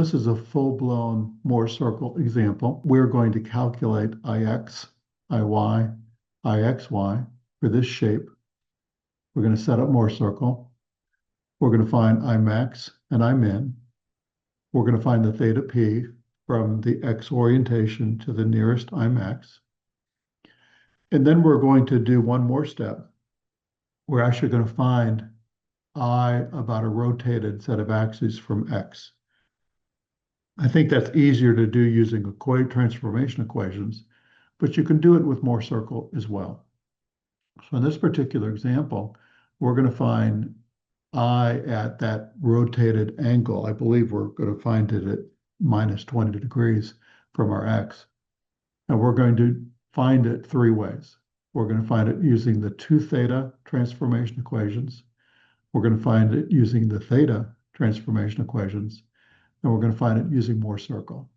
this is a full-blown Mohr circle example. We're going to calculate Ix, Iy, Ixy for this shape. We're going to set up Mohr circle. We're going to find Imax and Imin. We're going to find the theta p from the x orientation to the nearest Imax. And then we're going to do one more step. We're actually going to find I about a rotated set of axes from x. I think that's easier to do using transformation equations, but you can do it with Mohr circle as well. So in this particular example, we're going to find I at that rotated angle. I believe we're going to find it at minus 20 degrees from our x. And we're going to find it three ways. We're going to find it using the 2 theta transformation equations. We're going to find it using the theta transformation equations. And we're going to find it using Mohr circle.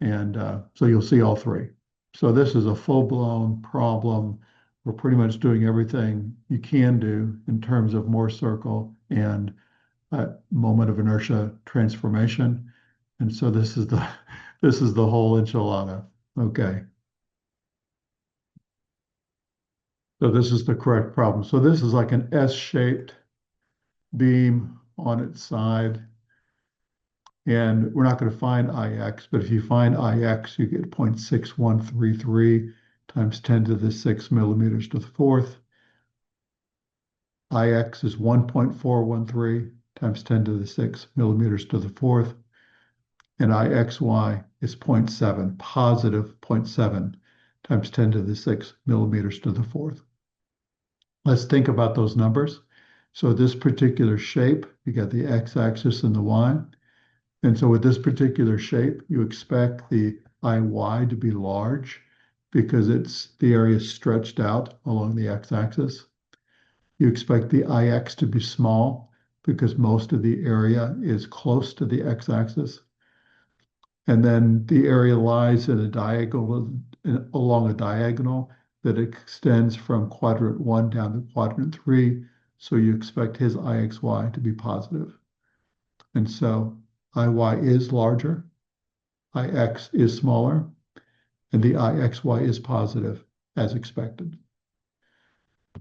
And so you'll see all three. So this is a full-blown problem. We're pretty much doing everything you can do in terms of Mohr circle and moment of inertia transformation. And so this is the whole enchilada. Okay. So this is the correct problem. So this is like an S-shaped beam on its side. And we're not going to find Ix, but if you find Ix, you get 0.6133 times 10 to the 6 millimeters to the fourth. Ix is 1.413 times 10 to the 6 millimeters to the fourth. And Ixy is 0.7, positive 0.7 times 10 to the 6 millimeters to the fourth. Let's think about those numbers. So this particular shape, you got the x-axis and the y. And so with this particular shape, you expect the Iy to be large because the area is stretched out along the x-axis. You expect the Ix to be small because most of the area is close to the x-axis. And then the area lies in a diagonal, along a diagonal that extends from quadrant 1 down to quadrant 3. So you expect his Ixy to be positive. And so Iy is larger, Ix is smaller, and the Ixy is positive as expected.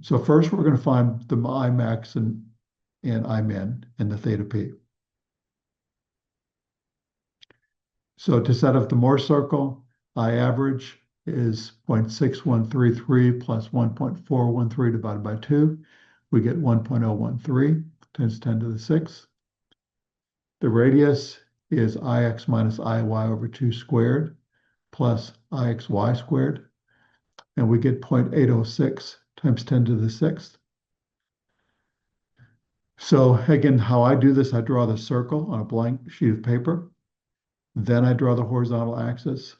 So first we're going to find the Imax and Imin and the theta p. So to set up the Mohr circle, I average is 0.6133 plus 1.413 divided by 2. We get 1.013 times 10 to the 6th. The radius is Ix minus Iy over 2 squared plus Ixy squared. And we get 0.806 times 10 to the 6th. So again, how I do this, I draw the circle on a blank sheet of paper. Then I draw the horizontal axis.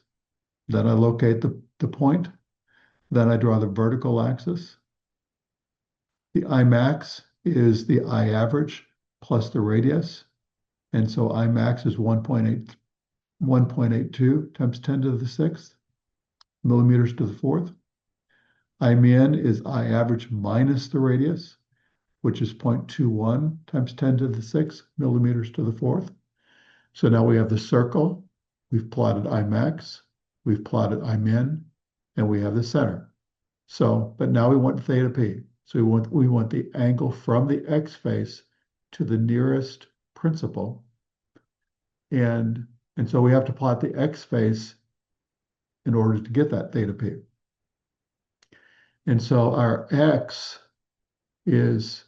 Then I locate the point. Then I draw the vertical axis. The Imax is the I average plus the radius. And so Imax is 1.82 times 10 to the 6th millimeters to the fourth. Imin is I average minus the radius, which is 0.21 times 10 to the 6th millimeters to the fourth. So now we have the circle, we've plotted Imax, we've plotted Imin, and we have the center. So, but now we want theta p. So we want the angle from the x face to the nearest principal. And so we have to plot the x face in order to get that theta p. And so our x is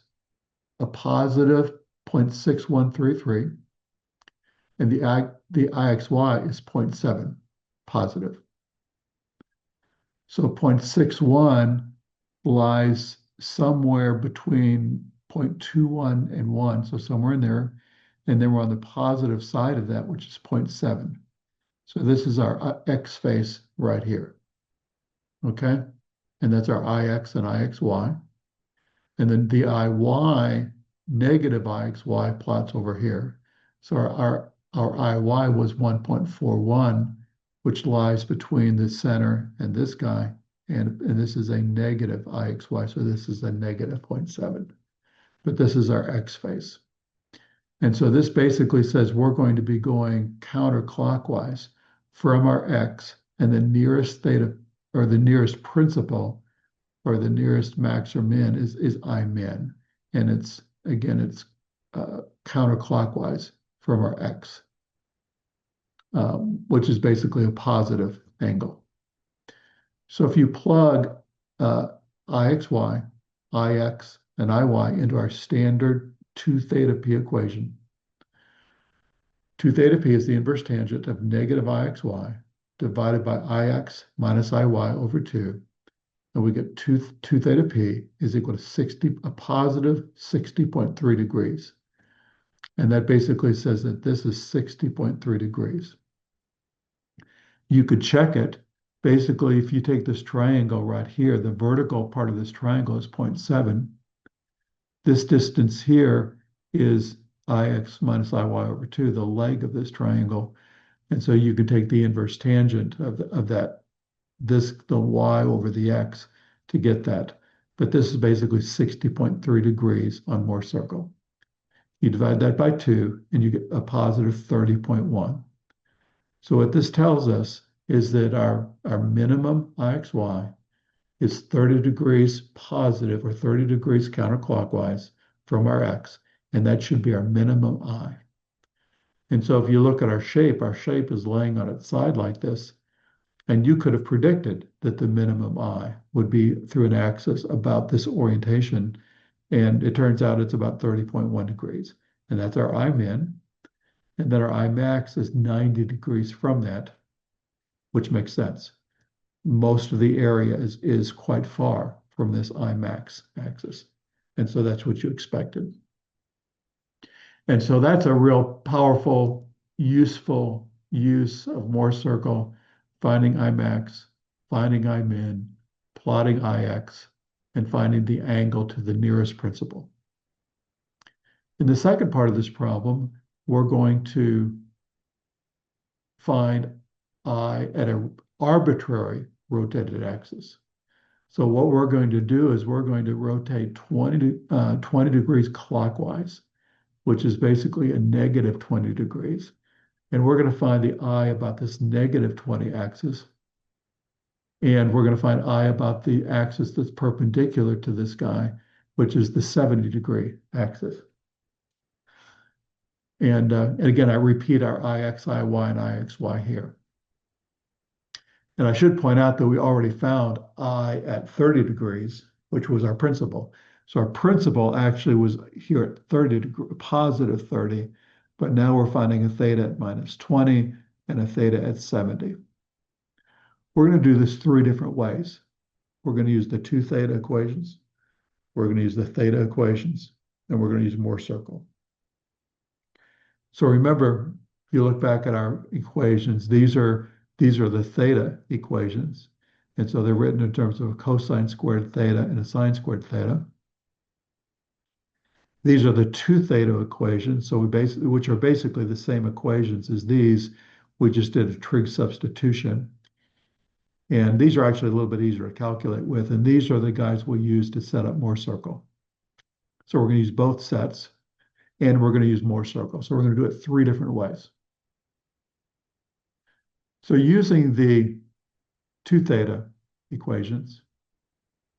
a positive 0.6133, and the Ixy is 0.7 positive. So 0.61 lies somewhere between 0.21 and 1, so somewhere in there. And then we're on the positive side of that, which is 0.7. So this is our x face right here, okay? And that's our Ix and Ixy. And then the Iy, negative Ixy plots over here. So our Iy was 1.41, which lies between the center and this guy. And this is a negative Ixy, so this is a negative 0.7. But this is our x face. And so this basically says we're going to be going counterclockwise from our x, and the nearest theta or the nearest principal or the nearest max or min is I min. And it's, again, it's counterclockwise from our x, which is basically a positive angle. So if you plug IXY, IX, and IY into our standard 2 theta p equation, 2 theta p is the inverse tangent of negative IXY divided by IX minus IY over 2. And we get 2 theta p is equal to a positive 60.3 degrees. And that basically says that this is 60.3 degrees. You could check it. Basically, if you take this triangle right here, the vertical part of this triangle is 0.7. This distance here is Ix minus Iy over 2, the leg of this triangle. And so you could take the inverse tangent of that, the y over the x to get that. But this is basically 60.3 degrees on Mohr's circle. You divide that by 2, and you get a positive 30.1. So what this tells us is that our minimum IXY is 30 degrees positive or 30 degrees counterclockwise from our x, and that should be our minimum I. And so if you look at our shape is laying on its side like this, and you could have predicted that the minimum I would be through an axis about this orientation, and it turns out it's about 30.1 degrees, and that's our I min, and then our I max is 90 degrees from that, which makes sense. Most of the area is quite far from this I max axis, and so that's what you expected. And so that's a real powerful, useful use of Mohr's circle, finding I max, finding I min, plotting Ix, and finding the angle to the nearest principal. In the second part of this problem, we're going to find I at an arbitrary rotated axis. So what we're going to do is we're going to rotate 20 degrees clockwise, which is basically a negative 20 degrees. And we're going to find the I about this negative 20 axis. And we're going to find I about the axis that's perpendicular to this guy, which is the 70 degree axis. And again, I repeat our Ix, Iy, and Ixy here. And I should point out that we already found I at 30 degrees, which was our principal. So our principal actually was here at 30 degree, positive 30, but now we're finding a theta at minus 20 and a theta at 70. We're going to do this 3 different ways. We're going to use the 2 theta equations, we're going to use the theta equations, and we're going to use Mohr's circle. So remember, if you look back at our equations, these are the theta equations. And so they're written in terms of a cosine squared theta and a sine squared theta. These are the 2 theta equations, so which are basically the same equations as these. We just did a trig substitution. And these are actually a little bit easier to calculate with. And these are the guys we'll use to set up Mohr's circle. So we're going to use both sets, and we're going to use Mohr's circle. So we're going to do it 3 different ways. So using the 2 theta equations,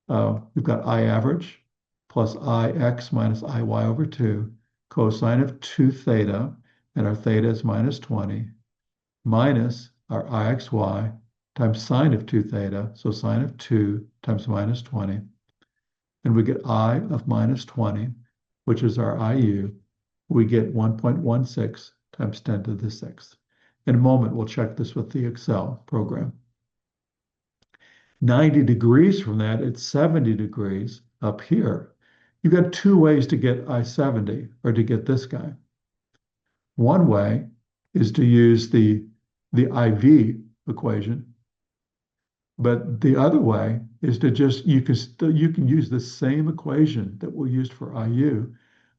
we've got I average plus Ix minus Iy over 2, cosine of 2 theta, and our theta is minus 20, minus our Ixy times sine of 2 theta, so sine of 2 times minus 20. And we get I of minus 20, which is our IU. We get 1.16 times 10 to the 6th. In a moment, we'll check this with the Excel program. 90 degrees from that, it's 70 degrees up here. You've got 2 ways to get I-70, or to get this guy. One way is to use the IV equation, but the other way is to just, you can use the same equation that we used for IU,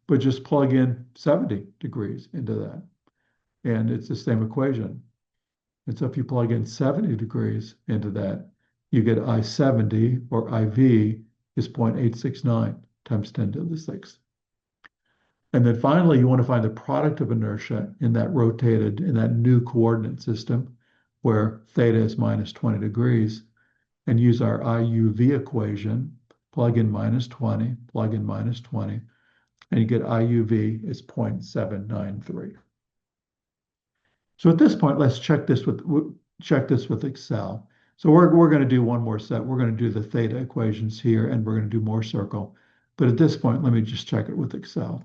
but just plug in 70 degrees into that. And it's the same equation. And so if you plug in 70 degrees into that, you get I-70, or IV, is 0.869 times 10 to the 6th. And then finally, you want to find the product of inertia in that rotated, in that new coordinate system where theta is minus 20 degrees, and use our Iuv equation, plug in minus 20, plug in minus 20, and you get Iuv is 0.793. So at this point, let's check this with Excel. So we're going to do one more set. We're going to do the theta equations here, and we're going to do Mohr circle. But at this point, let me just check it with Excel.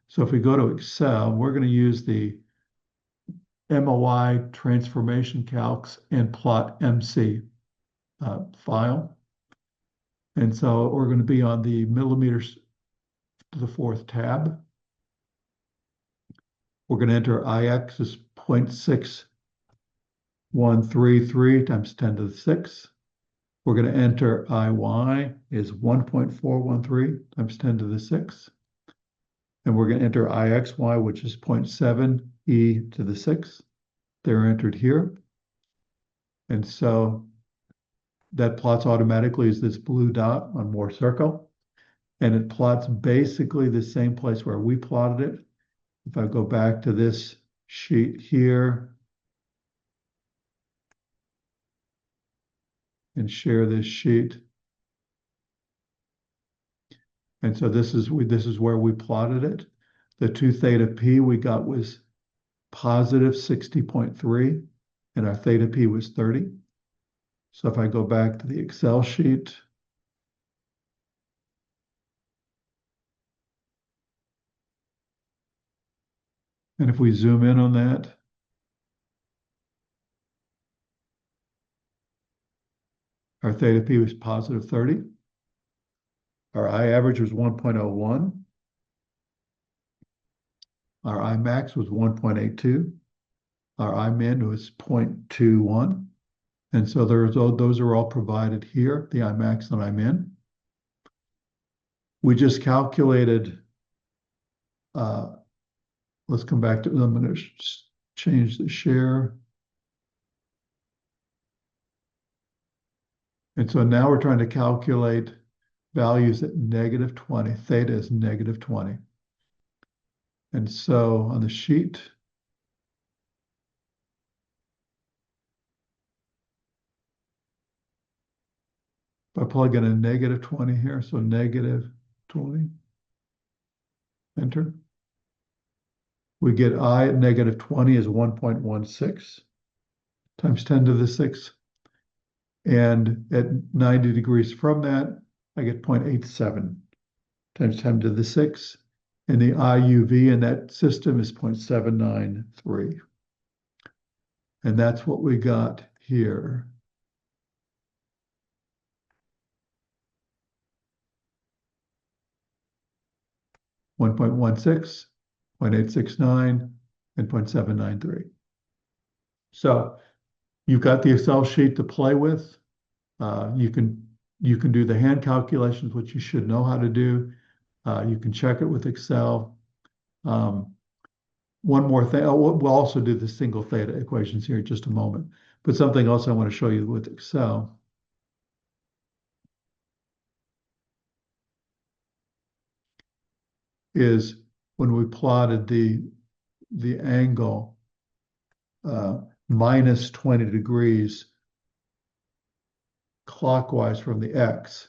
So if we go to Excel, we're going to use the MOI transformation calcs and plot MC file. And so we're going to be on the millimeters to the fourth tab. We're going to enter Ix as 0.6133 times 10 to the 6. We're going to enter Iy is 1.413 times 10 to the 6. And we're going to enter Ixy, which is 0.7 e to the 6. They're entered here. And so that plots automatically as this blue dot on Mohr circle. And it plots basically the same place where we plotted it. If I go back to this sheet here and share this sheet. And so this is where we plotted it. The 2 theta p we got was positive 60.3, and our theta p was 30. So if I go back to the Excel sheet, and if we zoom in on that, our theta p was positive 30. Our I average was 1.01. Our Imax was 1.82. Our Imin was 0.21. And so those are all provided here, the Imax and Imin. We just calculated, let's come back to, I'm going to change the share. And so now we're trying to calculate values at negative 20. Theta is negative 20. And so on the sheet, if I plug in a negative 20 here, so negative 20, enter. We get I at negative 20 is 1.16 times 10 to the 6. And at 90 degrees from that, I get 0.87 times 10 to the 6. And the Iuv in that system is 0.793. And that's what we got here. One 1.16, 0.869, and 0.793. So you've got the Excel sheet to play with. You can do the hand calculations, which you should know how to do. You can check it with Excel. One more thing, we'll also do the single theta equations here in just a moment. But something else I want to show you with Excel is when we plotted the angle minus 20 degrees clockwise from the x,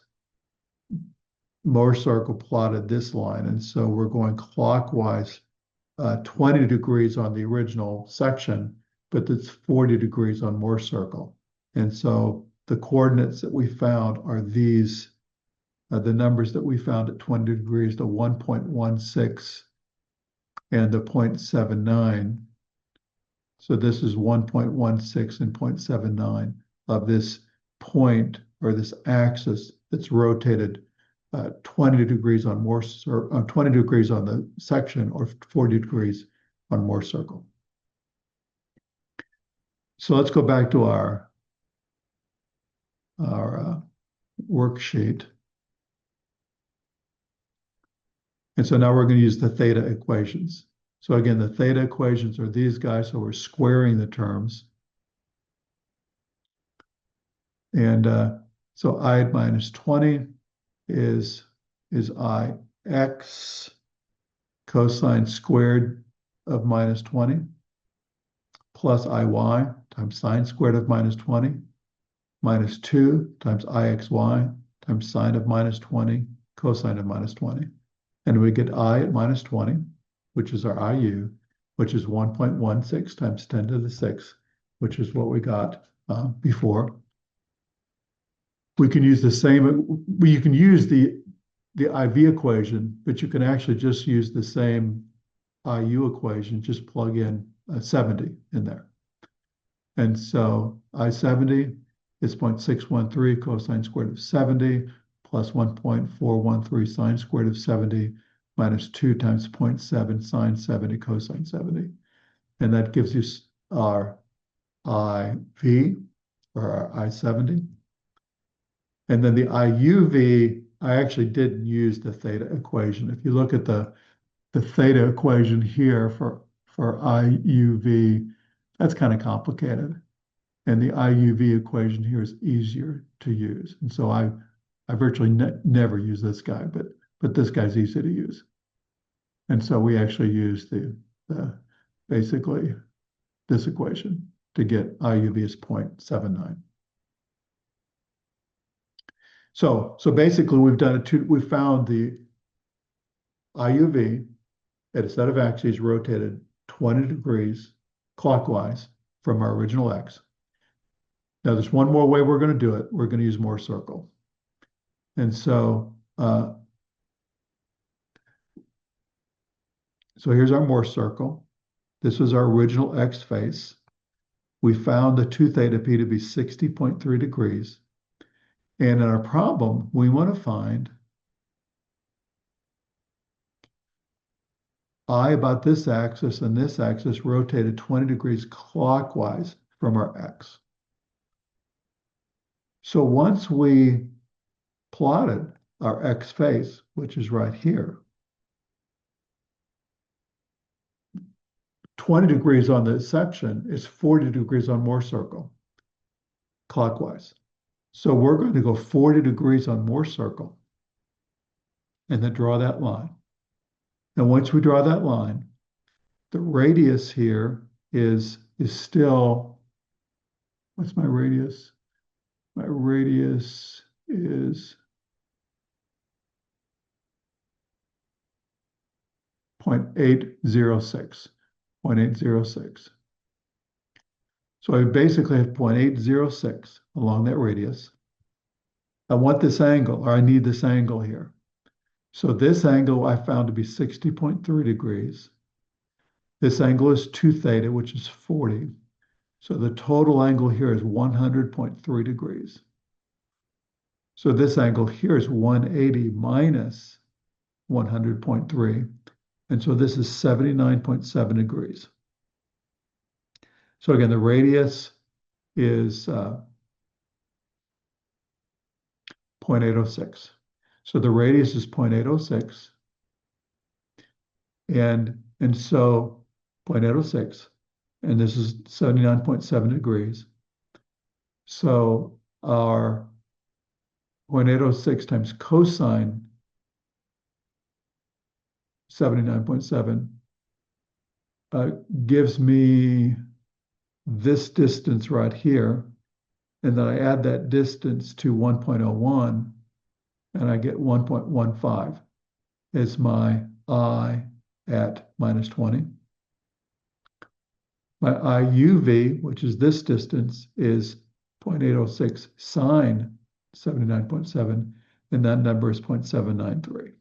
Mohr circle plotted this line. And so we're going clockwise 20 degrees on the original section, but it's 40 degrees on Mohr circle. And so the coordinates that we found are these, the numbers that we found at 20 degrees, the 1.16 and the 0.79. So this is 1.16 and 0.79 of this point or this axis that's rotated 20 degrees on Mohr, 20 degrees on the section, or 40 degrees on Mohr circle. So let's go back to our worksheet. And so now we're going to use the theta equations. So again, the theta equations are these guys, so we're squaring the terms. And so I minus 20 is Ix cosine squared of minus 20 plus Iy times sine squared of minus 20 minus 2 times Ixy times sine of minus 20 cosine of minus 20. And we get I at minus 20, which is our IU, which is 1.16 times 10 to the 6, which is what we got before. We can use the same, you can use the IV equation, but you can actually just use the same IU equation, just plug in 70 in there. And so I70 is 0.613 cosine squared of 70 plus 1.413 sine squared of 70 minus 2 times 0.7 sine 70 cosine 70. And that gives you our IV, or our I70. And then the IUV, I actually didn't use the theta equation. If you look at the theta equation here for IUV, that's kind of complicated. And the IUV equation here is easier to use. And so I virtually never use this guy, but this guy's easy to use. And so we actually use the basically this equation to get IUV is 0.79. So basically we've found the IUV at a set of axes rotated 20 degrees clockwise from our original X. Now there's one more way we're going to do it. We're going to use Mohr circle. And so here's our Mohr circle. This was our original X face. We found the 2 theta p to be 60.3 degrees. And in our problem, we want to find I about this axis and this axis rotated 20 degrees clockwise from our X. So once we plotted our X face, which is right here, 20 degrees on the section is 40 degrees on Mohr circle, clockwise. So we're going to go 40 degrees on Mohr circle and then draw that line. And once we draw that line, the radius here is still, what's my radius? My radius is 0.806. 0.806. So I basically have 0.806 along that radius. I want this angle, or I need this angle here. So this angle I found to be 60.3 degrees. This angle is 2 theta, which is 40. So the total angle here is 100.3 degrees. So this angle here is 180 minus 100.3. And so this is 79.7 degrees. So again, the radius is 0.806. So the radius is 0.806. And so 0.806. And this is 79.7 degrees. So our 0.806 times cosine 79.7 gives me this distance right here. And then I add that distance to 1.01 and I get 1.15 is my I at minus 20. My IUV, which is this distance, is 0.806 sine 79.7, and that number is 0.793.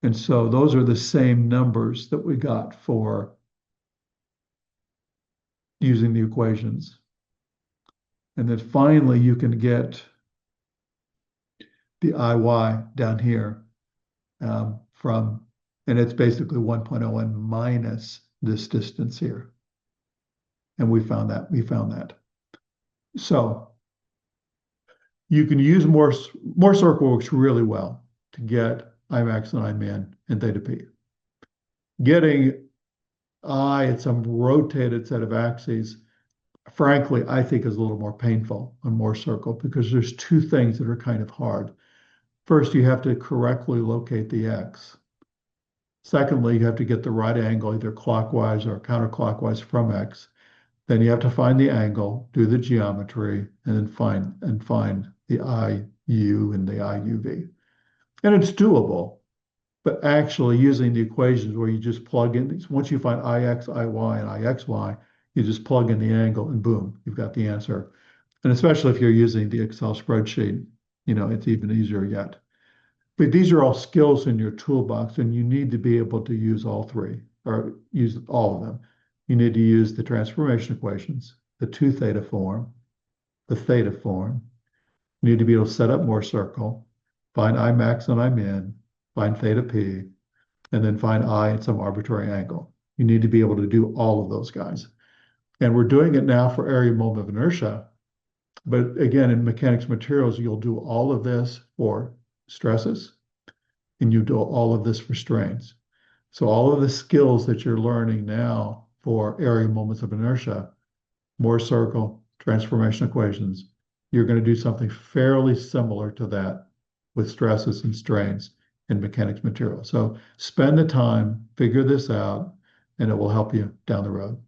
And so those are the same numbers that we got for using the equations. And then finally, you can get the IY down here from, and it's basically 1.01 minus this distance here. And we found that. So you can use Mohr circle works really well to get Imax and Imin and theta p. Getting I at some rotated set of axes, frankly, I think is a little more painful on Mohr circle because there's 2 things that are kind of hard. First, you have to correctly locate the X. Secondly, you have to get the right angle, either clockwise or counterclockwise from X. Then you have to find the angle, do the geometry, and then find the IU and the IUV. And it's doable, but actually using the equations where you just plug in these, once you find IX, IY, and IXY, you just plug in the angle and boom, you've got the answer. And especially if you're using the Excel spreadsheet, it's even easier yet. But these are all skills in your toolbox, and you need to be able to use all three or use all of them. You need to use the transformation equations, the 2 theta form, the theta form. You need to be able to set up Mohr circle, find Imax and Imin, find theta p, and then find I at some arbitrary angle. You need to be able to do all of those guys. And we're doing it now for area moment of inertia. But again, in mechanics materials, you'll do all of this for stresses, and you do all of this for strains. So all of the skills that you're learning now for area moments of inertia, Mohr circle, transformation equations, you're going to do something fairly similar to that with stresses and strains in mechanics material. So spend the time, figure this out, and it will help you down the road.